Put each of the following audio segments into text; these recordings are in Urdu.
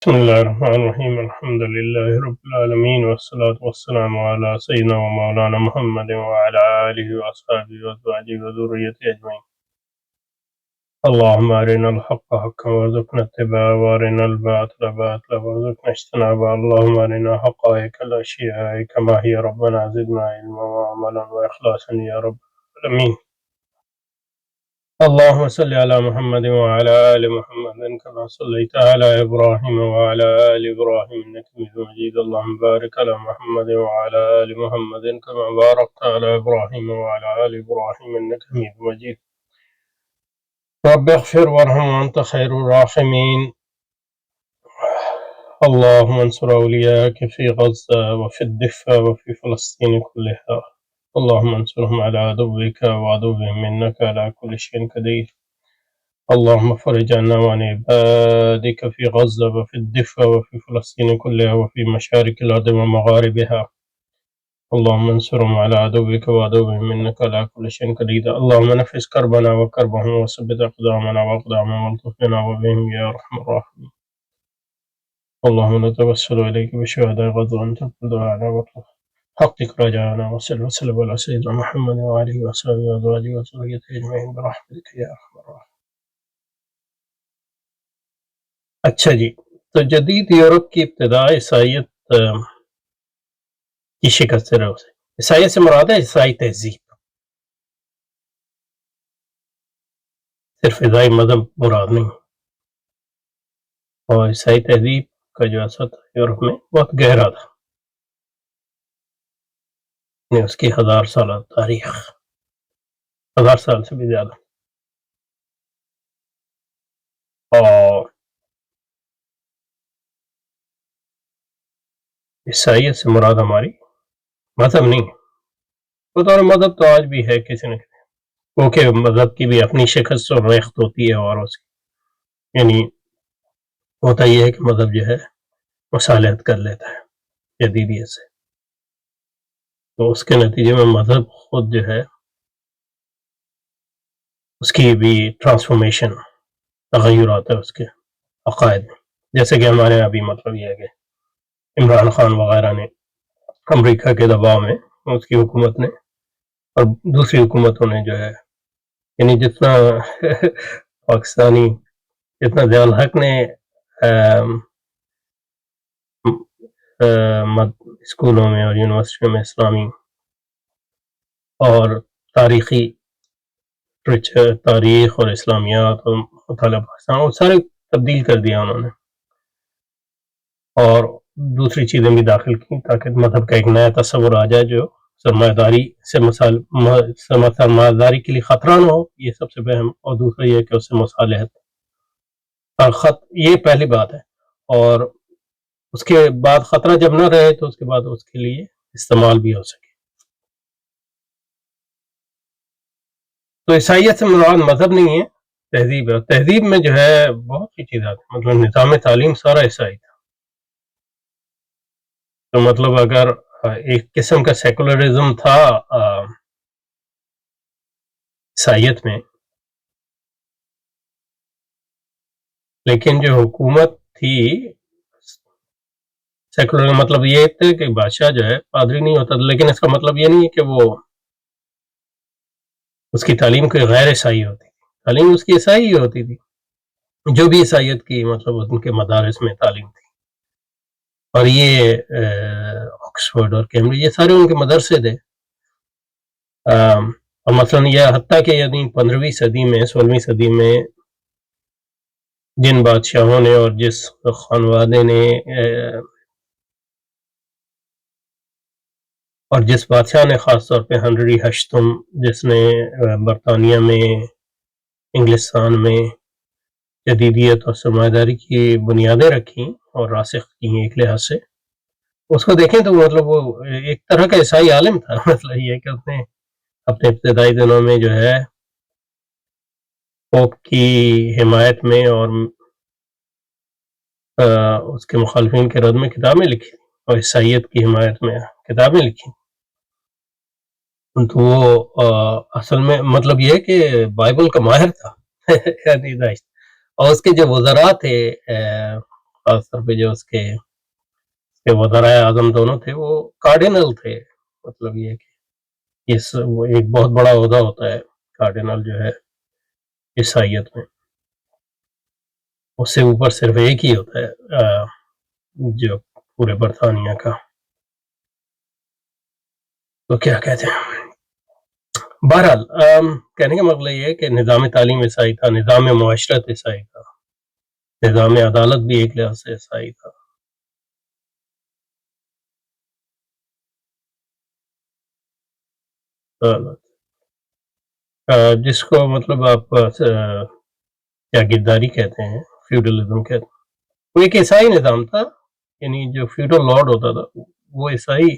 بسم الله الرحمن الرحيم الحمد لله رب العالمين والصلاة والسلام على سيدنا ومولانا محمد وعلى آله وأصحابه وأزواجه وذريته أجمعين. اللهم أرنا الحق حقا وارزقنا اتباعه وأرنا الباطل باطلا وارزقنا اجتنابه. اللهم أرنا حقائق الأشياء كما هي ربنا زدنا علما وعملا وإخلاصا يا رب العالمين. اللهم صل على محمد وعلى آل محمد كما صليت على إبراهيم وعلى آل إبراهيم إنك حميد مجيد. اللهم بارك على محمد وعلى آل محمد كما باركت على إبراهيم وعلى آل إبراهيم إنك حميد مجيد. رب اغفر وارحم وأنت خير الراحمين. اللهم انصر أولياءك في غزة وفي الضفة وفي فلسطين كلها. اللهم انصرهم على عدوك وعدوهم إنك على كل شيء قدير. اللهم فرج عنا وعن عبادك في غزة وفي الضفة وفي فلسطين كلها وفي مشارق الأرض ومغاربها. اللهم انصرهم على عدوك وعدوهم إنك على كل شيء قدير. اللهم نفس كربنا وكربهم وثبت أقدامنا وأقدامهم والطف بنا وبهم يا أرحم الراحمين. اللهم نتوسل إليك بشهداء غزة أن تقبل دعاءنا واطلب حقق رجاءنا وصل وسلم على سيدنا محمد وآله وصحبه وأزواجه وذريته أجمعين برحمتك يا أرحم الراحمين. اچھا جی، تو جدید یورپ کی ابتدا عیسائیت کی شکست سے رہو سے عیسائیت سے مراد ہے عیسائی تہذیب، صرف عیسائی مذہب مراد نہیں. اور عیسائی تہذیب کا جو اثر تھا یورپ میں بہت گہرا تھا، اس کی 1000 سالہ تاریخ، 1000 سال سے بھی زیادہ. اور عیسائیت سے مراد ہماری مذہب نہیں ہے. بطور مذہب تو آج بھی ہے کسی نہ کسی، کیونکہ مذہب کی بھی اپنی شکست اور ریخت ہوتی ہے، اور اس کی یعنی ہوتا یہ ہے کہ مذہب جو ہے مصالحت کر لیتا ہے جدیدیت سے، تو اس کے نتیجے میں مذہب خود جو ہے اس کی بھی ٹرانسفارمیشن، تغیرات ہے اس کے عقائد میں. جیسے کہ ہمارے یہاں بھی مطلب یہ ہے کہ عمران خان وغیرہ نے امریکہ کے دباؤ میں اس کی حکومت نے اور دوسری حکومتوں نے جو ہے، یعنی جتنا پاکستانی، جتنا ضیاء الحق نے اسکولوں میں اور یونیورسٹیوں میں اسلامی اور تاریخی تاریخ اور اسلامیات اور مطالعہ پاکستان وہ سارے تبدیل کر دیا انہوں نے، اور دوسری چیزیں بھی داخل کی تاکہ مذہب کا ایک نیا تصور آ جائے جو سرمایہ داری سے سرمایہ داری کے لیے خطرہ نہ ہو، یہ سب سے اہم. اور دوسرا یہ کہ اس سے مصالحت یہ پہلی بات ہے. اور اس کے بعد خطرہ جب نہ رہے تو اس کے بعد اس کے لیے استعمال بھی ہو سکے. تو عیسائیت سے مراد مذہب نہیں ہے، تہذیب ہے. تہذیب میں جو ہے بہت سی چیزیں آتی ہیں، مطلب نظام تعلیم سارا عیسائی تھا. تو مطلب اگر ایک قسم کا سیکولرزم تھا عیسائیت میں، لیکن جو حکومت تھی سیکولر مطلب یہ تھا کہ بادشاہ جو ہے پادری نہیں ہوتا تھا، لیکن اس کا مطلب یہ نہیں ہے کہ وہ اس کی تعلیم کوئی غیر عیسائی ہوتی تھی. تعلیم اس کی عیسائی ہی ہوتی تھی، جو بھی عیسائیت کی مطلب ان کے مدارس میں تعلیم تھی. اور یہ آکسفورڈ اور کیمبرج یہ سارے ان کے مدرسے تھے. اور مثلا یہ حتیٰ کہ یعنی 15ویں صدی میں 16ویں صدی میں جن بادشاہوں نے اور جس خانوادے نے اور جس بادشاہ نے خاص طور پہ ہنری ہشتم جس نے برطانیہ میں انگلستان میں جدیدیت اور سرمایہ داری کی بنیادیں رکھی اور راسخ کی ایک لحاظ سے، اس کو دیکھیں تو مطلب وہ ایک طرح کا عیسائی عالم تھا. مطلب یہ کہ اس نے اپنے ابتدائی دنوں میں جو ہے پوپ کی حمایت میں اور اس کے مخالفین کے رد میں کتابیں لکھی اور عیسائیت کی حمایت میں کتابیں لکھی. تو وہ اصل میں مطلب یہ کہ بائبل کا ماہر تھا. اور اس کے جو وزراء تھے خاص طور پہ جو اس کے وزرائے اعظم دونوں تھے وہ کارڈینل تھے. مطلب یہ کہ وہ ایک بہت بڑا عہدہ ہوتا ہے کارڈینل جو ہے عیسائیت میں، اس سے اوپر صرف ایک ہی ہوتا ہے جو پورے برطانیہ کا. تو کیا کہتے ہیں، بہرحال کہنے کا مطلب یہ ہے کہ نظام تعلیم عیسائی تھا، نظام معاشرت عیسائی تھا، نظام عدالت بھی ایک لحاظ سے عیسائی تھا. جس کو مطلب آپ جاگیرداری کہتے ہیں، فیوڈلزم کہتے ہیں، وہ ایک عیسائی نظام تھا. یعنی جو فیوڈل لارڈ ہوتا تھا وہ عیسائی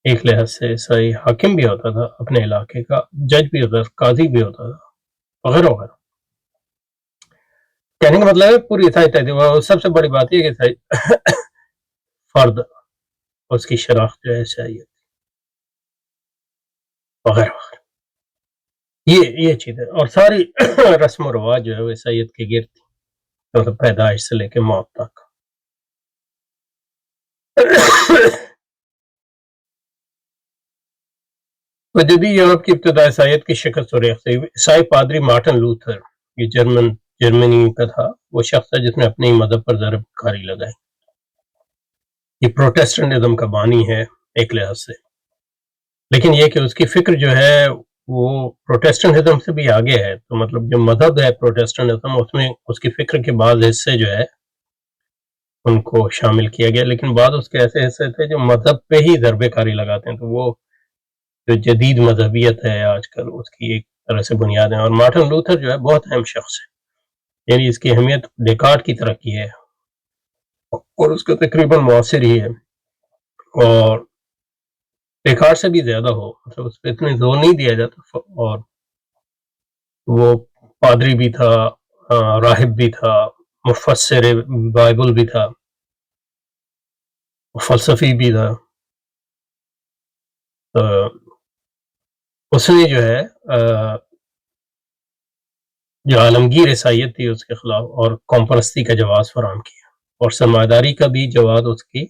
ایک لحاظ سے عیسائی حاکم بھی ہوتا تھا، اپنے علاقے کا جج بھی ہوتا تھا، قاضی بھی ہوتا تھا، وغیرہ وغیرہ. کہنے کا مطلب ہے پوری عیسائی تہذیب. سب سے بڑی بات یہ کہ عیسائی فرد اس کی شناخت جو ہے عیسائیت وغیرہ وغیرہ، یہ چیز ہے. اور ساری رسم و رواج جو ہے وہ عیسائیت کے گرد تھی، مطلب پیدائش سے لے کے موت تک. تو جدید یورپ کی ابتدا عیسائیت کی شکست و ریخت ہوئی. عیسائی پادری مارٹن لوتھر، یہ جرمنی کا تھا، وہ شخص ہے جس نے اپنے ہی مذہب پر ضرب کاری لگائی. یہ پروٹیسٹنٹزم کا بانی ہے ایک لحاظ سے، لیکن یہ کہ اس کی فکر جو ہے وہ پروٹیسٹنٹزم سے بھی آگے ہے. تو مطلب جو مذہب ہے پروٹیسٹنٹزم، اس میں اس کی فکر کے بعض حصے جو ہے ان کو شامل کیا گیا، لیکن بعض اس کے ایسے حصے تھے جو مذہب پہ ہی ضربے کاری لگاتے ہیں. تو وہ جو جدید مذہبیت ہے آج کل، اس کی ایک طرح سے بنیاد ہے. اور مارٹن لوتھر جو ہے بہت اہم شخص ہے، یعنی اس کی اہمیت ڈیکارٹ کی طرح کی ہے اور اس کا تقریباً معاصر ہی ہے، اور ڈیکارٹ سے بھی زیادہ ہو، مطلب اس پہ اتنے زور نہیں دیا جاتا. اور وہ پادری بھی تھا، راہب بھی تھا، مفسر بائبل بھی تھا، فلسفی بھی تھا. اس نے جو ہے جو عالمگیر عیسائیت تھی اس کے خلاف اور قوم پرستی کا جواز فراہم کیا، اور سرمایہ داری کا بھی جواز اس کی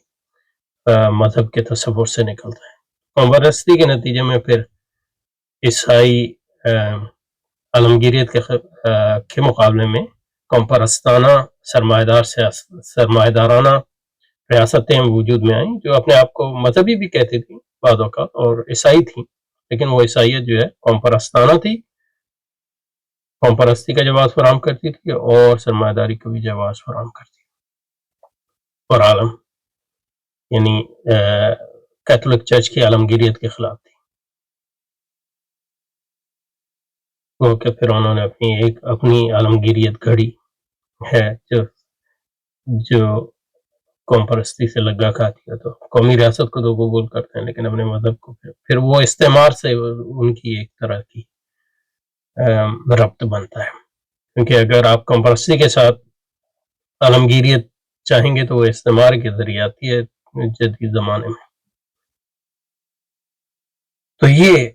مذہب کے تصور سے نکلتا ہے. قوم پرستی کے نتیجے میں پھر عیسائی عالمگیریت کے مقابلے میں قوم پرستانہ سرمایہ دارانہ ریاستیں وجود میں آئیں، جو اپنے آپ کو مذہبی بھی کہتی تھیں بعض اوقات اور عیسائی تھیں، لیکن وہ عیسائیت جو ہے قوم پرستانہ تھی، قوم پرستی کا جواز فراہم کرتی تھی اور سرمایہ داری کا بھی جواز فراہم کرتی تھی. اور عالم یعنی کیتھولک چرچ کی عالمگیریت کے خلاف تھی. وہ کہ پھر انہوں نے اپنی عالمگیریت گھڑی ہے جو قوم پرستی سے لگا کھاتی ہے. تو قومی ریاست کو تو قبول کرتے ہیں لیکن اپنے مذہب کو پھر وہ استعمار سے ان کی ایک طرح کی ربط بنتا ہے، کیونکہ اگر آپ قوم پرستی کے ساتھ عالمگیریت چاہیں گے تو وہ استعمار کے ذریعے آتی ہے جدید زمانے میں. تو یہ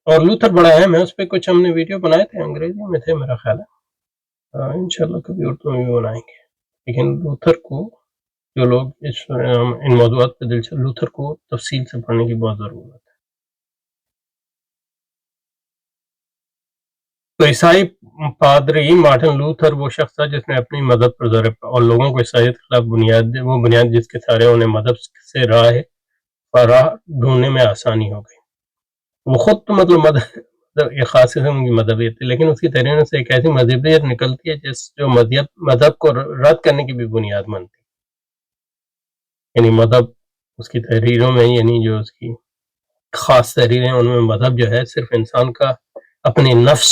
اور لوتھر بڑا اہم ہے، اس پہ کچھ ہم نے ویڈیو بنائے تھے، انگریزی میں تھے میرا خیال ہے، انشاءاللہ کبھی اردو میں بھی بنائیں گے. لیکن لوتھر کو جو لوگ ان موضوعات پہ دلچسپ، لوتھر کو تفصیل سے پڑھنے کی بہت ضرورت ہے. تو عیسائی پادری مارٹن لوتھر وہ شخص تھا جس نے اپنی مذہب پر ضرب اور لوگوں کو عیسائیت کے خلاف بنیاد جس کے سارے انہیں مذہب سے راہ ڈھونڈنے میں آسانی ہو گئی. وہ خود تو مطلب ایک خاص قسم کی مذہبیت تھی، لیکن اس کی تحریروں سے ایک ایسی مذہبیت نکلتی ہے جو مذہب کو رد کرنے کی بھی بنیاد بنتی. یعنی مذہب اس کی تحریروں میں، یعنی جو اس کی خاص تحریریں ان میں مذہب جو ہے صرف انسان کا اپنے نفس،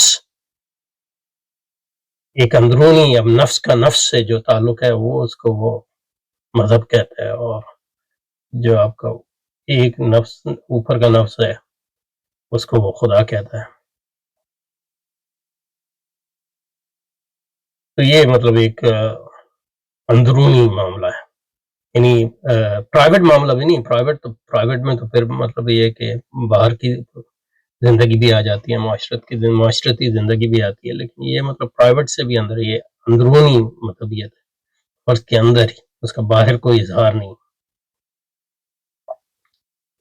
ایک اندرونی اب نفس کا نفس سے جو تعلق ہے وہ اس کو وہ مذہب کہتا ہے، اور جو آپ کا ایک نفس اوپر کا نفس ہے اس کو وہ خدا کہتا ہے. تو یہ مطلب ایک اندرونی معاملہ ہے، یعنی پرائیویٹ معاملہ بھی نہیں. پرائیویٹ میں تو پھر مطلب یہ کہ باہر کی زندگی بھی آ جاتی ہے، معاشرتی زندگی بھی آتی ہے، لیکن یہ مطلب پرائیویٹ سے بھی اندر، یہ اندرونی مطلبیت ہے، فرد کے اندر ہی، اس کا باہر کوئی اظہار نہیں۔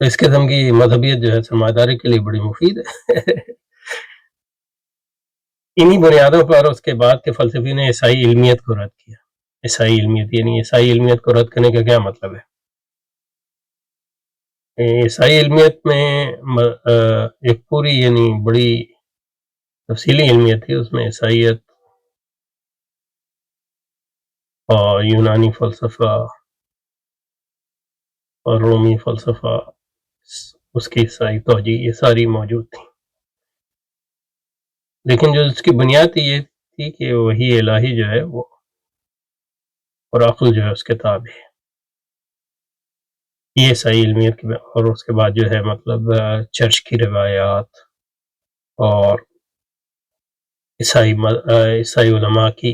تو اس قسم کی مذہبیت جو ہے سرمایہ داری کے لیے بڑی مفید ہے۔ انہی بنیادوں پر اس کے بعد کے فلسفی نے عیسائی علمیت کو رد کیا۔ عیسائی علمیت یعنی عیسائی علمیت کو رد کرنے کا کیا مطلب ہے؟ عیسائی علمیت میں ایک پوری یعنی بڑی تفصیلی علمیت تھی، اس میں عیسائیت اور یونانی فلسفہ اور رومی فلسفہ، اس کی عیسائی توجہ، یہ ساری موجود تھی، لیکن جو اس کی بنیاد یہ تھی کہ وہی الہی جو ہے وہ اور عقل جو ہے اس کے تابع ہے، یہ عیسائی علمیت کی۔ اور اس کے بعد جو ہے مطلب چرچ کی روایات اور عیسائی علماء کی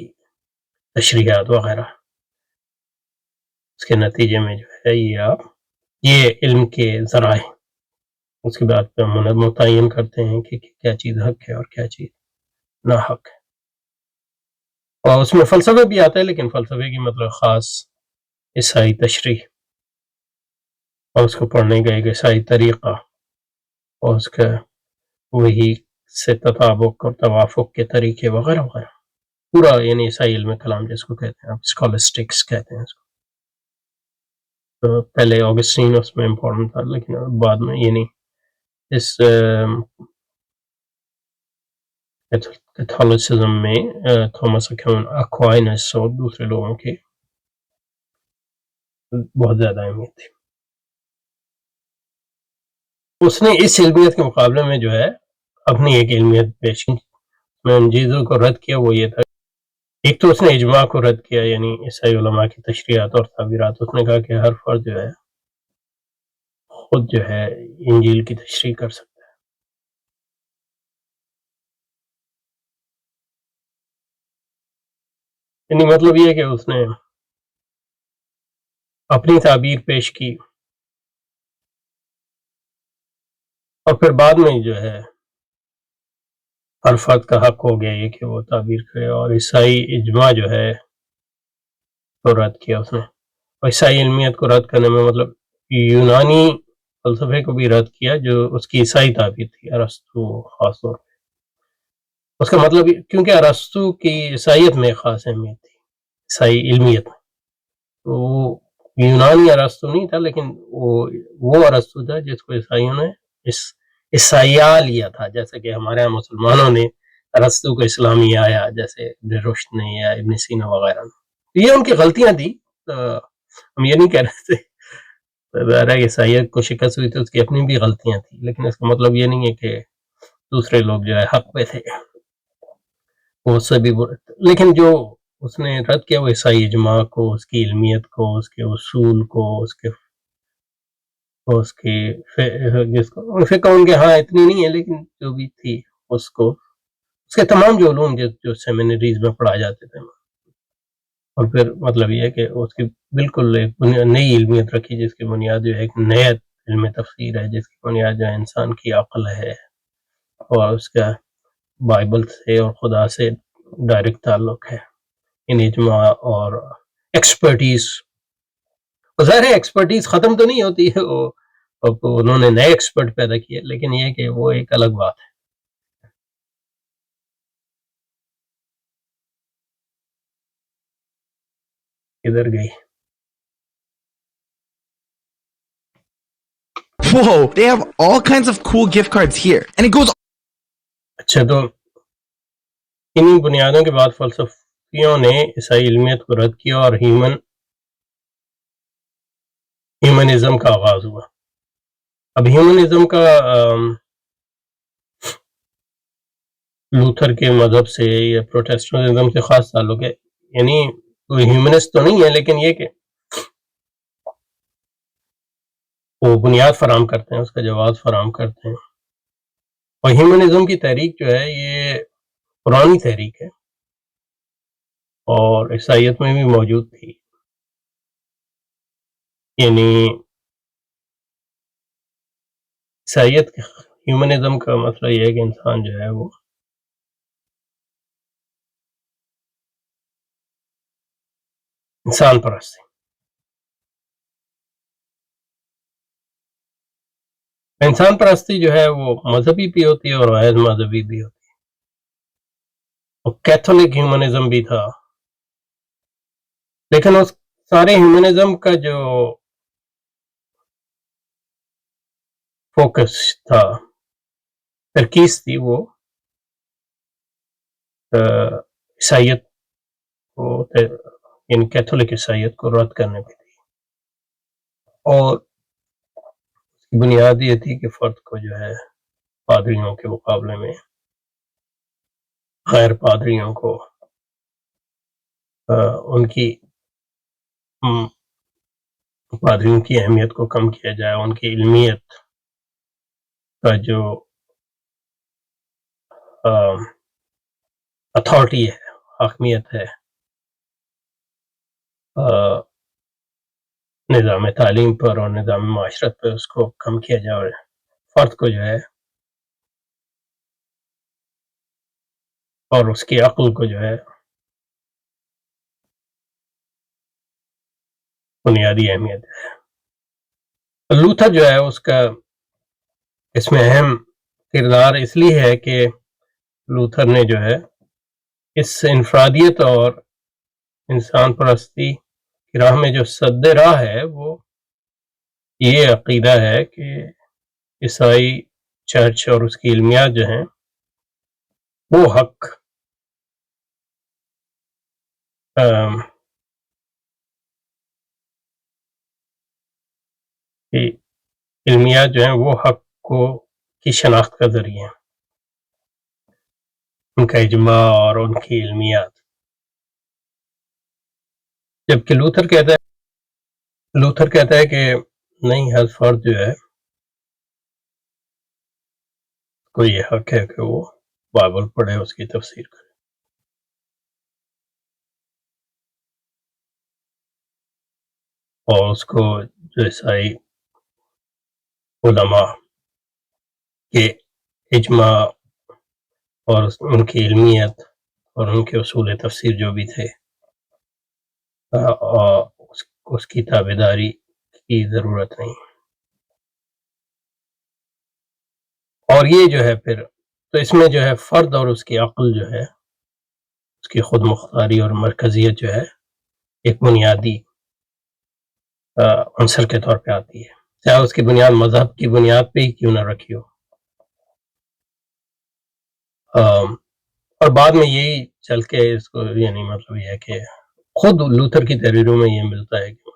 تشریحات وغیرہ، اس کے نتیجے میں جو ہے یہ علم کے ذرائع اس کے بعد پہ ہم متعین کرتے ہیں کہ کیا چیز حق ہے اور کیا چیز ناحق ہے۔ اور اس میں فلسفہ بھی آتا ہے، لیکن فلسفے کی مطلب خاص عیسائی تشریح اور اس کو پڑھنے کا ایک عیسائی طریقہ اور اس کا وہی سے تطابق اور توافق کے طریقے وغیرہ وغیرہ، پورا یعنی عیسائی علم کلام جس کو کہتے ہیں آپ، اسکالسٹکس کہتے ہیں اس کو۔ تو پہلے آگسٹین اس میں امپورٹنٹ تھا، لیکن بعد میں یعنی اس کیتھولسزم میں تھامس اکوائنس اور دوسرے لوگوں کی بہت زیادہ اہمیت تھی۔ اس نے اس علمیت کے مقابلے میں جو ہے اپنی ایک علمیت پیش کی، میں ان چیزوں کو رد کیا۔ وہ یہ تھا، ایک تو اس نے اجماع کو رد کیا، یعنی عیسائی علماء کی تشریحات اور تعبیرات۔ اس نے کہا کہ ہر فرد جو ہے خود جو ہے انجیل کی تشریح کر سکتا ہے۔ یعنی مطلب یہ کہ اس نے اپنی تعبیر پیش کی اور پھر بعد میں جو ہے ہر فرد کا حق ہو گیا یہ کہ وہ تعبیر کرے، اور عیسائی اجماع جو ہے تو رد کیا اس نے۔ اور عیسائی علمیت کو رد کرنے میں مطلب یونانی فلسفے کو بھی رد کیا جو اس کی عیسائی تعبیر تھی، ارسطو خاص طور پہ۔ اس کا مطلب کیونکہ ارسطو کی عیسائیت میں خاص اہمیت تھی، عیسائی علمیت میں، تو یونانی ارسطو نہیں تھا، لیکن وہ ارسطو تھا جس کو عیسائیوں نے عیسائیہ لیا تھا، جیسے کہ ہمارے یہاں مسلمانوں نے ارسطو کو اسلامی آیا، جیسے ابن رشد نے یا ابن سینا وغیرہ نے۔ یہ ان کی غلطیاں تھی، ہم یہ نہیں کہہ رہے تھے، ظاہر ہے عیسائیت کو شکست ہوئی تھی، اس کی اپنی بھی غلطیاں تھیں، لیکن اس کا مطلب یہ نہیں ہے کہ دوسرے لوگ جو ہے حق پہ تھے، وہ اس سے بھی لیکن جو اس نے رد کیا وہ عیسائی اجماع کو، اس کی علمیت کو، اس کے اصول کو، اس کی جس کو فقہ ان کے ہاں اتنی نہیں ہے، لیکن جو بھی تھی اس کو، اس کے تمام جو علوم جو سیمینریز میں پڑھائے جاتے تھے، اور پھر مطلب یہ ہے کہ اس کی بالکل ایک نئی علمیت رکھی جس کی بنیاد جو ہے ایک نیا علم تفسیر ہے، جس کی بنیاد جو ہے انسان کی عقل ہے اور اس کا بائبل سے اور خدا سے ڈائریکٹ تعلق ہے۔ ان اجماع اور ایکسپرٹیز، ظاہر ہے ایکسپرٹیز ختم تو نہیں ہوتی ہے، انہوں نے نئے ایکسپرٹ پیدا کیے، لیکن یہ کہ وہ ایک الگ بات ہے۔ ادھر گئی۔ Whoa, they have all kinds of cool gift cards here. And it goes. اچھا، تو انہی بنیادوں کے بعد فلسفیوں نے عیسائی علمیت کو رد کیا اور ہیومنزم کا آغاز ہوا۔ اب ہیومنزم کا لوتھر کے مذہب سے یا پروٹیسٹنٹزم سے خاص تعلق ہے، یعنی کوئی ہیومنسٹ تو نہیں ہے، لیکن یہ کہ وہ بنیاد فراہم کرتے ہیں، اس کا جواز فراہم کرتے ہیں۔ اور ہیومنزم کی تحریک جو ہے یہ پرانی تحریک ہے اور عیسائیت میں بھی موجود تھی، یعنی عیسائیت ہیومنزم کا مسئلہ یہ ہے کہ انسان جو ہے وہ انسان پرستی، انسان پرستی جو ہے وہ مذہبی بھی ہوتی ہے اور غیر مذہبی بھی ہوتی ہے. اور کیتھولک ہیومنزم بھی تھا، لیکن اس سارے ہیومنزم کا جو فوکس تھا، ترکیز تھی، وہ عیسائیت کو، یعنی کیتھولک عیسائیت کو رد کرنے پہ تھی. اور بنیاد یہ تھی کہ فرد کو جو ہے پادریوں کے مقابلے میں غیر پادریوں کو ان کی پادریوں کی اہمیت کو کم کیا جائے، ان کی علمیت کا جو اتھارٹی ہے، حاکمیت ہے، نظام تعلیم پر اور نظام معاشرت پر، اس کو کم کیا جائے اور فرد کو جو ہے اور اس کی عقل کو جو ہے بنیادی اہمیت ہے. لوتھر جو ہے اس کا اس میں اہم کردار اس لیے ہے کہ لوتھر نے جو ہے اس انفرادیت اور انسان پرستی کی راہ میں جو سد راہ ہے، وہ یہ عقیدہ ہے کہ عیسائی چرچ اور اس کی علمیات جو ہیں وہ حق علمیات جو ہیں وہ حق کو کی شناخت کا ذریعہ ہیں، ان کا اجماع اور ان کی علمیات. جبکہ لوتھر کہتا ہے کہ نہیں، ہر فرد جو ہے کو یہ حق ہے کہ وہ بائبل پڑھے، اس کی تفسیر کرے. اور اس کو جو عیسائی علماء کے اجماع اور ان کی علمیت اور ان کے اصول تفسیر جو بھی تھے، اس کی تابعداری کی ضرورت نہیں. اور یہ جو ہے پھر تو اس میں جو ہے فرد اور اس کی عقل جو ہے، اس کی خود مختاری اور مرکزیت جو ہے ایک بنیادی عنصر کے طور پہ آتی ہے، چاہے اس کی بنیاد مذہب کی بنیاد پہ ہی کیوں نہ رکھی ہو. اور بعد میں یہی چل کے اس کو، یعنی مطلب یہ ہے کہ خود لوتھر کی تحریروں میں یہ ملتا ہے کہ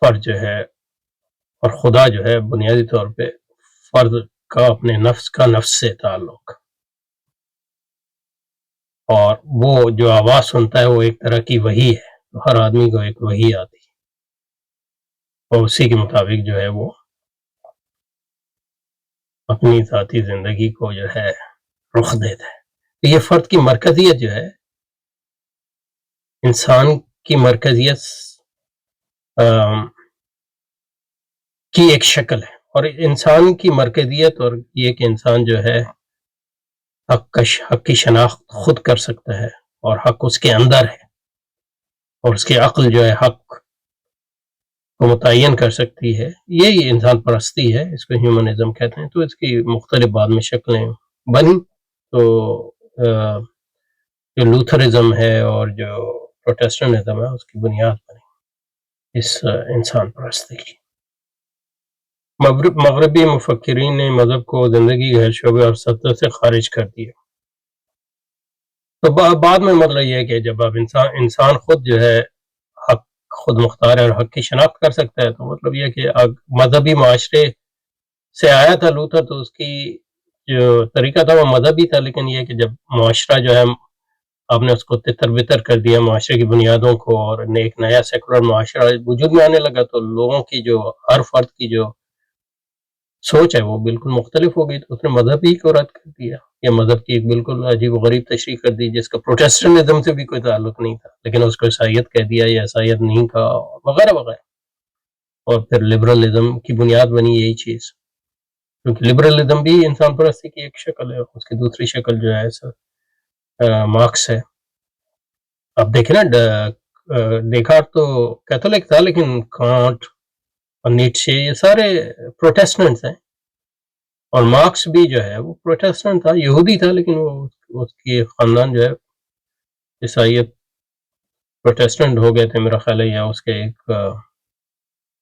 فرد جو ہے اور خدا جو ہے بنیادی طور پہ فرد کا اپنے نفس سے تعلق، اور وہ جو آواز سنتا ہے وہ ایک طرح کی وحی ہے. ہر آدمی کو ایک وحی آتی ہے اور اسی کے مطابق جو ہے وہ اپنی ذاتی زندگی کو جو ہے رخ دیتا ہے. یہ فرد کی مرکزیت جو ہے، انسان کی مرکزیت کی ایک شکل ہے. اور انسان کی مرکزیت اور یہ کہ انسان جو ہے حق کی شناخت خود کر سکتا ہے اور حق اس کے اندر ہے، اور اس کی عقل جو ہے حق کو متعین کر سکتی ہے، یہی انسان پرستی ہے. اس کو ہیومنزم کہتے ہیں. تو اس کی مختلف بعد میں شکلیں بنی. تو جو لوتھرزم ہے اور جو پروٹیسٹنٹزم ہے، اس کی بنیاد بنی اس انسان پرستی کی. مغربی مفکرین نے مذہب کو زندگی کے ہر شعبے اور سطح سے خارج کر دیا. تو بعد میں مطلب یہ ہے کہ جب اب انسان خود جو ہے حق خود مختار ہے اور حق کی شناخت کر سکتا ہے، تو مطلب یہ کہ مذہبی معاشرے سے آیا تھا لوتھر، تو اس کی جو طریقہ تھا وہ مذہبی تھا. لیکن یہ کہ جب معاشرہ جو ہے آپ نے اس کو تتر بتر کر دیا، معاشرے کی بنیادوں کو، اور ایک نیا سیکولر معاشرہ وجود میں آنے لگا، تو لوگوں کی جو ہر فرد کی جو سوچ ہے وہ بالکل مختلف ہو گئی. تو اس نے مذہب ہی کو رد کر دیا، یا مذہب کی ایک بالکل عجیب و غریب تشریح کر دی جس کا پروٹیسٹنٹزم سے بھی کوئی تعلق نہیں تھا، لیکن اس کو عیسائیت کہہ دیا یا عیسائیت نہیں کہا، وغیرہ وغیرہ. اور پھر لبرلزم کی بنیاد بنی یہی چیز، کیونکہ لبرلزم بھی انسان پرستی کی ایک شکل ہے، اس کی دوسری شکل جو ہے مارکس ہے. اب دیکھیں نا ڈیکارٹ تو کیتھولک تھا، لیکن کانٹ اور نیٹشے یہ سارے پروٹیسٹنٹس ہیں، اور مارکس بھی جو ہے وہ پروٹیسٹنٹ تھا، یہودی تھا، لیکن وہ اس کی خاندان جو ہے عیسائیت پروٹیسٹنٹ ہو گئے تھے میرا خیال ہے، یا اس کے ایک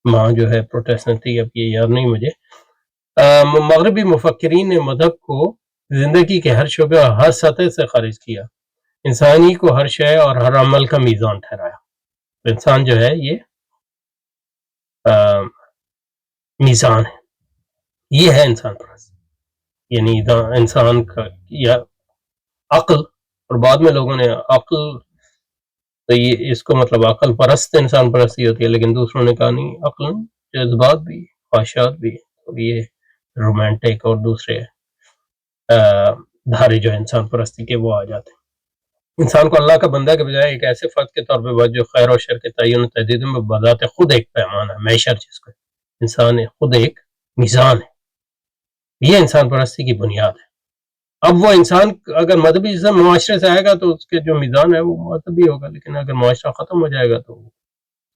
ماں جو ہے پروٹیسٹنٹ تھی، اب یہ یاد نہیں مجھے. مغربی مفکرین نے مذہب کو زندگی کے ہر شعبے اور ہر سطح سے خارج کیا، انسانی کو ہر شے اور ہر عمل کا میزان ٹھہرایا. تو انسان جو ہے یہ میزان ہے، یہ ہے انسان پرست، یعنی انسان کا یا عقل. اور بعد میں لوگوں نے عقل تو یہ اس کو مطلب عقل پرست انسان پرستی ہوتی ہے، لیکن دوسروں نے کہا نہیں، عقل جذبات بھی، خواہشات بھی، اور یہ رومانٹک اور دوسرے دھارے جو انسان پرستی کے وہ آ جاتے ہیں. انسان کو اللہ کا بندہ کے بجائے ایک ایسے فرد کے طور پہ جو خیر و شر کے تعین و تجدید میں بذات خود ایک پیمانہ ہے، معیشر جس کو انسان خود ایک میزان ہے، یہ انسان پرستی کی بنیاد ہے. اب وہ انسان اگر مذہبی معاشرے سے آئے گا تو اس کے جو میزان ہے وہ مذہبی ہوگا، لیکن اگر معاشرہ ختم ہو جائے گا تو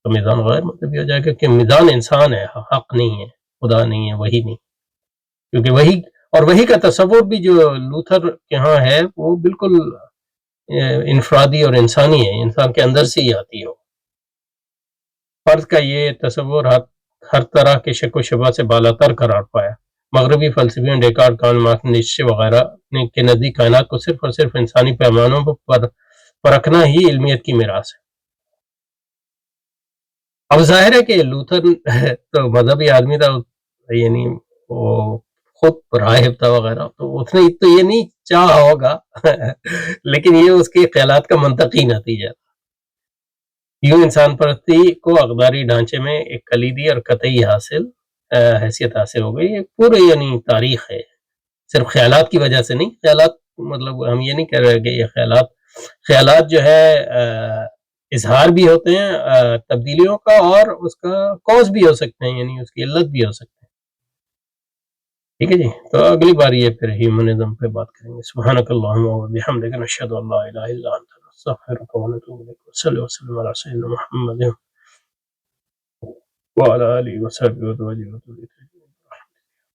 میزان غیر مذہبی ہو جائے گا، کہ میزان انسان ہے، حق نہیں ہے، خدا نہیں ہے، وہی نہیں. کیونکہ وہی اور وہی کا تصور بھی جو لوتھر کے ہاں ہے وہ بالکل انفرادی اور انسانی ہے، انسان کے اندر سے ہی آتی ہے. فرد کا یہ تصور ہر طرح کے شک و شبہ سے بالاتر قرار پایا. مغربی فلسفیوں ڈیکارٹ، کارل مارکس، نیچے وغیرہ کے نزدیک کائنات کو صرف اور صرف انسانی پیمانوں پر پرکھنا ہی علمیت کی میراث ہے. اب ظاہر ہے کہ لوتھر تو مذہبی آدمی تھا، یعنی وہ خود راہب تھا وغیرہ، تو اس نے تو یہ نہیں چاہا ہوگا لیکن یہ اس کے خیالات کا منطقی نتیجہ تھا. یوں انسان پرستی کو اقداری ڈھانچے میں ایک کلیدی اور قطعی حیثیت حاصل ہو گئی. ایک پورے یعنی تاریخ ہے، صرف خیالات کی وجہ سے نہیں. خیالات مطلب ہم یہ نہیں کہہ رہے کہ یہ خیالات جو ہے اظہار بھی ہوتے ہیں تبدیلیوں کا، اور اس کا کوز بھی ہو سکتے ہیں، یعنی اس کی علت بھی ہو سکتے ہیں. ٹھیک ہے جی، تو اگلی بار یہ پھر ہیومنزم پہ بات کریں گے. سبحانک اللہم و بحمدک، نشہد ان لا الہ الا انت، نستغفرک و نتوب الیک. صلی اللہ وسلم علی سیدنا محمد وعلی آلہ وصحبہ وسلم.